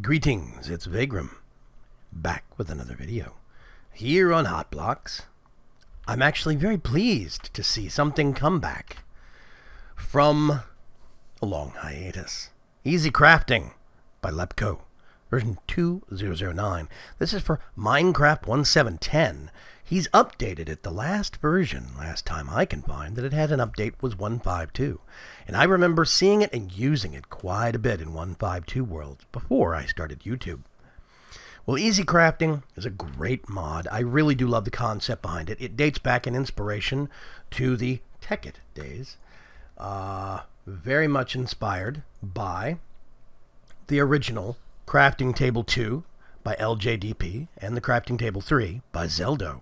Greetings, it's Vaygrim, back with another video. Here on Hot Blocks, I'm actually very pleased to see something come back from a long hiatus. Easy Crafting by Lepko, version 2009. This is for Minecraft 1710. He's updated it. The last version, last time I can find that it had an update, was 152. And I remember seeing it and using it quite a bit in 152 world before I started YouTube. Well, Easy Crafting is a great mod. I really do love the concept behind it. It dates back in inspiration to the Tekkit days. Very much inspired by the original Crafting Table 2 by LJDP and the Crafting Table 3 by Zeldo.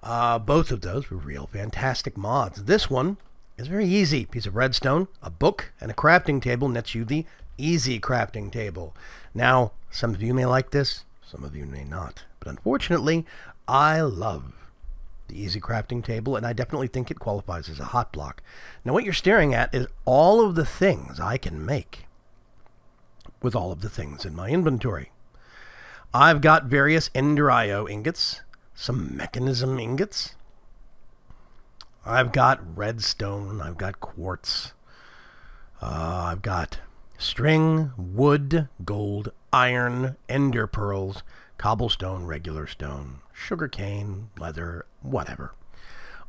Both of those were real fantastic mods. This one is very easy. Piece of redstone, a book, and a crafting table nets you the Easy Crafting Table. Now, some of you may like this, some of you may not. But unfortunately, I love the Easy Crafting Table, and I definitely think it qualifies as a hot block. Now, what you're staring at is all of the things I can make with all of the things in my inventory. I've got various Ender IO ingots, some mechanism ingots. I've got redstone, I've got quartz, I've got string, wood, gold, iron, ender pearls, cobblestone, regular stone, sugarcane, leather, whatever.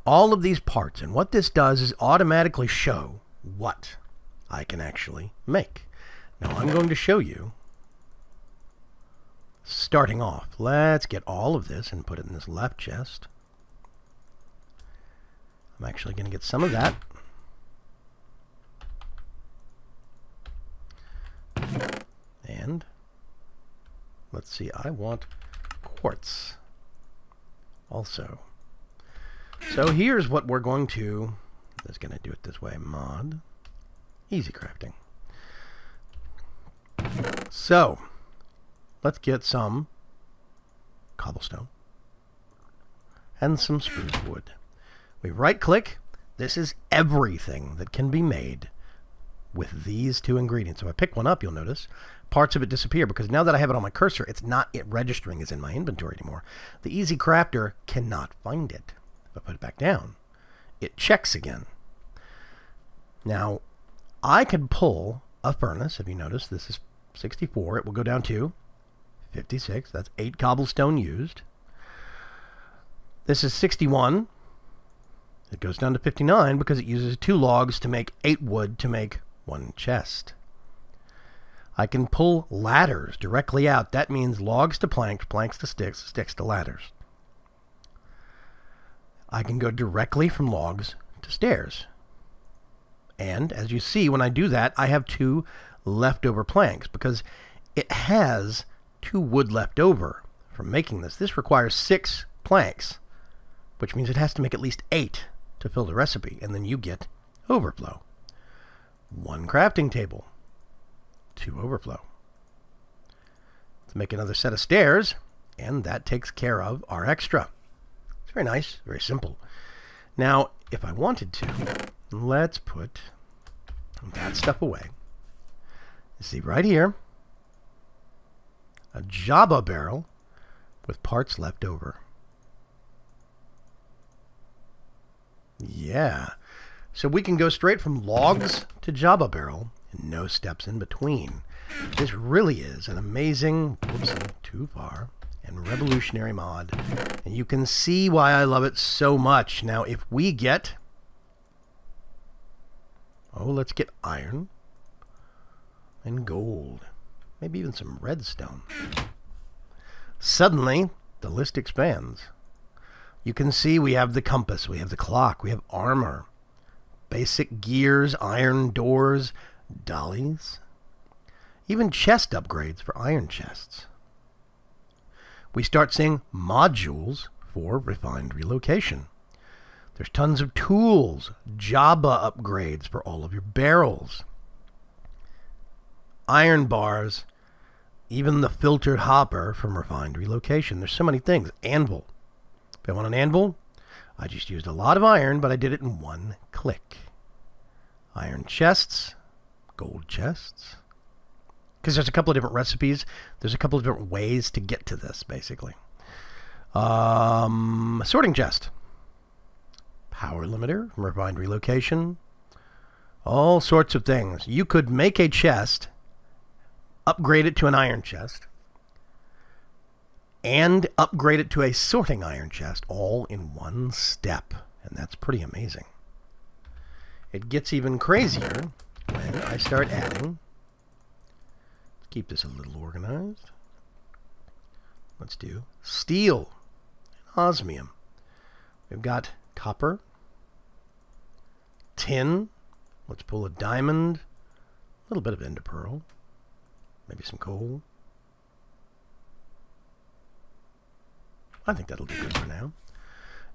All of these parts, and what this does is automatically show what I can actually make. Now I'm going to show you. Starting off, let's get all of this and put it in this left chest. I'm actually going to get some of that. And let's see, I want quartz also. So here's what we're going to, let's going to do it this way, mod, Easy Crafting. So let's get some cobblestone and some spruce wood. We right-click. This is everything that can be made with these two ingredients. If I pick one up, you'll notice parts of it disappear because now that I have it on my cursor, it's not registering as in my inventory anymore. The Easy Crafter cannot find it. If I put it back down, it checks again. Now, I can pull a furnace. If you notice, this is 64. It will go down to 56. That's 8 cobblestone used. This is 61. It goes down to 59 because it uses 2 logs to make 8 wood to make 1 chest. I can pull ladders directly out. That means logs to planks, planks to sticks, sticks to ladders. I can go directly from logs to stairs. And as you see, when I do that, I have 2 leftover planks because it has 2 wood left over from making this. This requires 6 planks, which means it has to make at least 8 to fill the recipe, and then you get overflow. 1 crafting table, 2 overflow. Let's make another set of stairs, and that takes care of our extra. It's very nice, very simple. Now, if I wanted to, let's put that stuff away. You see right here, a Java barrel with parts left over. Yeah. So we can go straight from logs to Java barrel and no steps in between. This really is an amazing, whoops, too far, and revolutionary mod. And you can see why I love it so much. Now, if we get, let's get iron and gold. Maybe even some redstone. Suddenly, the list expands. You can see we have the compass, we have the clock, we have armor, basic gears, iron doors, dollies, even chest upgrades for iron chests. We start seeing modules for refined relocation. There's tons of tools, Java upgrades for all of your barrels, iron bars, even the filtered hopper from refined relocation. There's so many things. Anvil. If I want an anvil, I just used a lot of iron, but I did it in 1 click. Iron chests, gold chests, because there's a couple of different recipes. There's a couple of different ways to get to this, basically. Sorting chest. Power limiter, refined relocation. All sorts of things. You could make a chest, upgrade it to an iron chest, and upgrade it to a sorting iron chest, all in one step. And that's pretty amazing. It gets even crazier when I start adding. Let's keep this a little organized. Let's do steel and osmium. We've got copper, tin. Let's pull a diamond, a little bit of ender pearl, maybe some coal. I think that'll do good for now.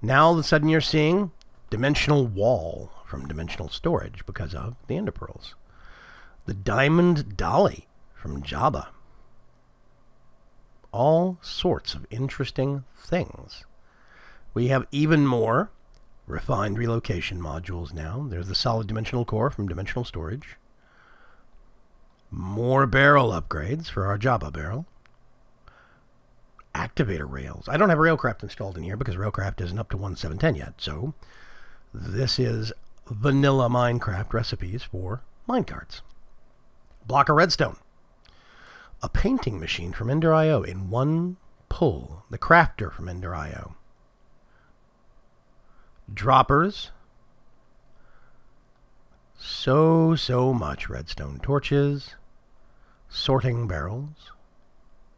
Now all of a sudden you're seeing dimensional wall from dimensional storage because of the ender pearls. The diamond dolly from Jabba. All sorts of interesting things. We have even more refined relocation modules now. There's the solid dimensional core from dimensional storage. More barrel upgrades for our Jabba barrel. Activator rails. I don't have Railcraft installed in here because Railcraft isn't up to 1.7.10 yet. So this is vanilla Minecraft recipes for minecarts. Block of redstone. A painting machine from Ender.io in one pull. The crafter from Ender.io. Droppers. So much redstone torches. Sorting barrels.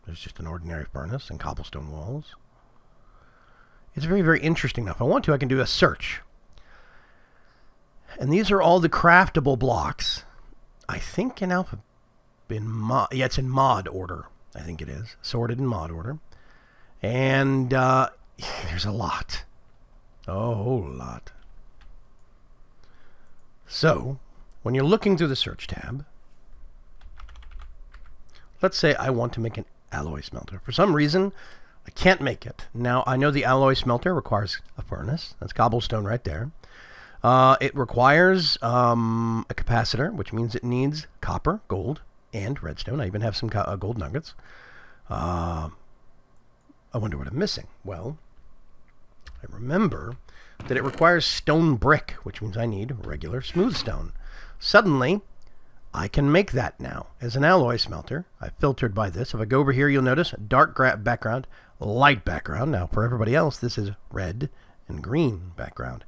There's just an ordinary furnace and cobblestone walls. It's very interesting. Now, if I want to, I can do a search. And these are all the craftable blocks. I think in alpha, yeah, it's in mod order. I think it is sorted in mod order. And there's a lot, a whole lot. So when you're looking through the search tab, let's say I want to make an alloy smelter. For some reason, I can't make it. Now, I know the alloy smelter requires a furnace. That's cobblestone right there. It requires a capacitor, which means it needs copper, gold, and redstone. I even have some gold nuggets. I wonder what I'm missing. Well, I remember that it requires stone brick, which means I need regular smooth stone. Suddenly, I can make that now as an alloy smelter. I've filtered by this. If I go over here, you'll notice dark background, light background. Now, for everybody else, this is red and green background.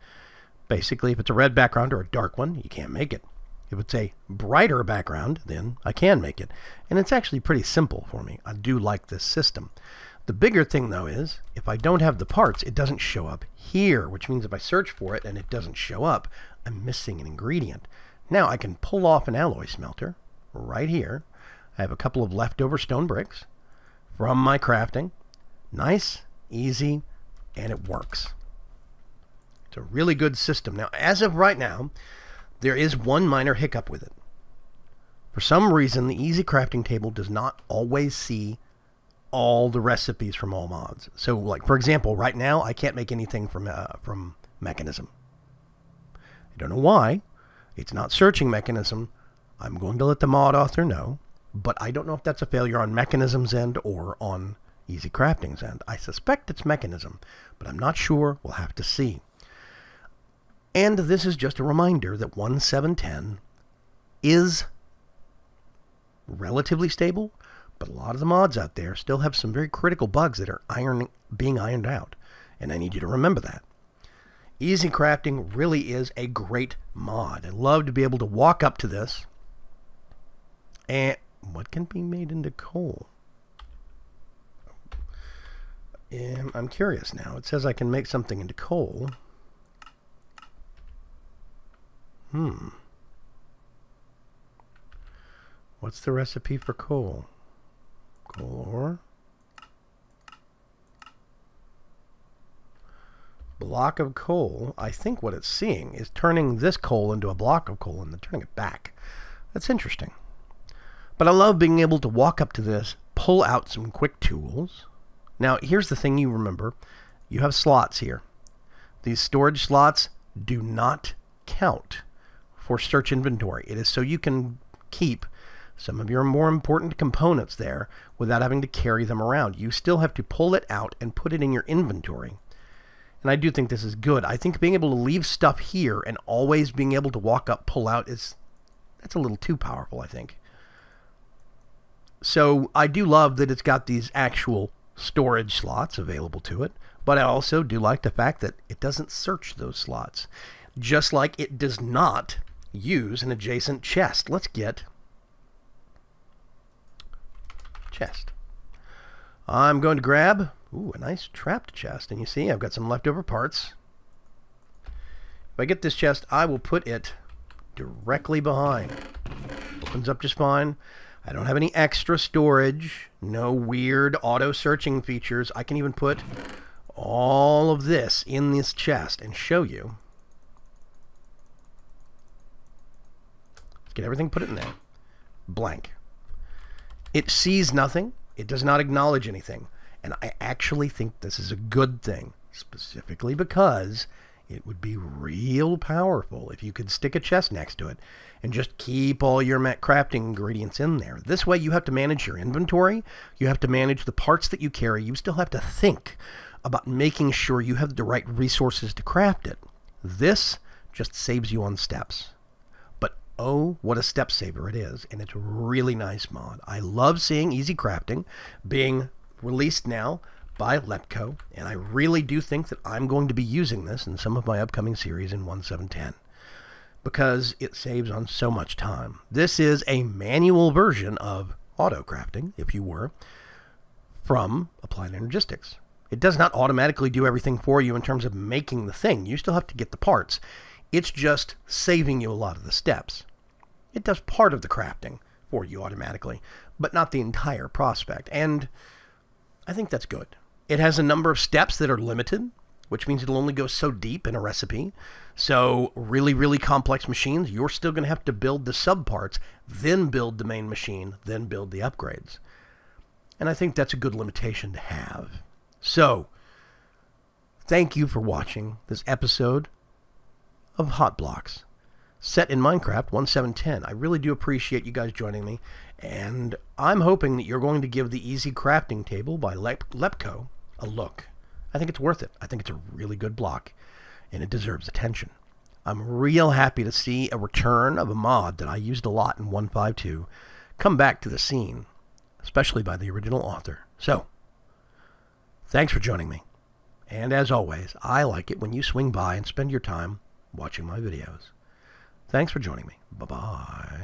Basically, if it's a red background or a dark one, you can't make it. If it's a brighter background, then I can make it. And it's actually pretty simple for me. I do like this system. The bigger thing, though, is if I don't have the parts, it doesn't show up here, which means if I search for it and it doesn't show up, I'm missing an ingredient. Now I can pull off an alloy smelter right here. I have a couple of leftover stone bricks from my crafting. Nice, easy, and it works. It's a really good system. Now, as of right now, there is one minor hiccup with it. For some reason, the easy crafting table does not always see all the recipes from all mods. So, like, for example, right now, I can't make anything from mechanism. I don't know why. It's not searching mechanism. I'm going to let the mod author know, but I don't know if that's a failure on mechanism's end or on easy crafting's end. I suspect it's mechanism, but I'm not sure. We'll have to see. And this is just a reminder that 1.7.10 is relatively stable, but a lot of the mods out there still have some very critical bugs that are being ironed out, and I need you to remember that. Easy crafting really is a great mod. I love to be able to walk up to this. And what can be made into coal? I'm curious now. It says I can make something into coal. What's the recipe for coal? Coal ore. Block of coal. I think what it's seeing is turning this coal into a block of coal and then turning it back. That's interesting. But I love being able to walk up to this, pull out some quick tools. Now, here's the thing you remember. You have slots here. These storage slots do not count for search inventory. It is so you can keep some of your more important components there without having to carry them around. You still have to pull it out and put it in your inventory. And I do think this is good. I think being able to leave stuff here and always being able to walk up, pull out, that's a little too powerful, I think. So I do love that it's got these actual storage slots available to it, but I also do like the fact that it doesn't search those slots, just like it does not use an adjacent chest. Let's get chest. I'm going to grab, a nice trapped chest, and you see I've got some leftover parts. If I get this chest, I will put it directly behind. Opens up just fine. I don't have any extra storage, no weird auto-searching features. I can even put all of this in this chest and show you. Let's get everything, put it in there. Blank. It sees nothing. It does not acknowledge anything. And I actually think this is a good thing, specifically because it would be real powerful if you could stick a chest next to it and just keep all your crafting ingredients in there. This way you have to manage your inventory. You have to manage the parts that you carry. You still have to think about making sure you have the right resources to craft it. This just saves you on steps. But oh, what a step saver it is. And it's a really nice mod. I love seeing easy crafting being released now by Lepko, and I really do think that I'm going to be using this in some of my upcoming series in 1.7.10 because it saves on so much time. This is a manual version of auto crafting, if you were, from Applied Energistics. It does not automatically do everything for you in terms of making the thing. You still have to get the parts. It's just saving you a lot of the steps. It does part of the crafting for you automatically, but not the entire prospect, and I think that's good. It has a number of steps that are limited, which means it'll only go so deep in a recipe. So really, really complex machines, you're still going to have to build the subparts, then build the main machine, then build the upgrades. And I think that's a good limitation to have. So, thank you for watching this episode of Hot Blocks, set in Minecraft 1.7.10. I really do appreciate you guys joining me, and I'm hoping that you're going to give the Easy Crafting Table by Lepko a look. I think it's worth it. I think it's a really good block, and it deserves attention. I'm real happy to see a return of a mod that I used a lot in 1.5.2 come back to the scene, especially by the original author. So, thanks for joining me. And as always, I like it when you swing by and spend your time watching my videos. Thanks for joining me. Bye-bye.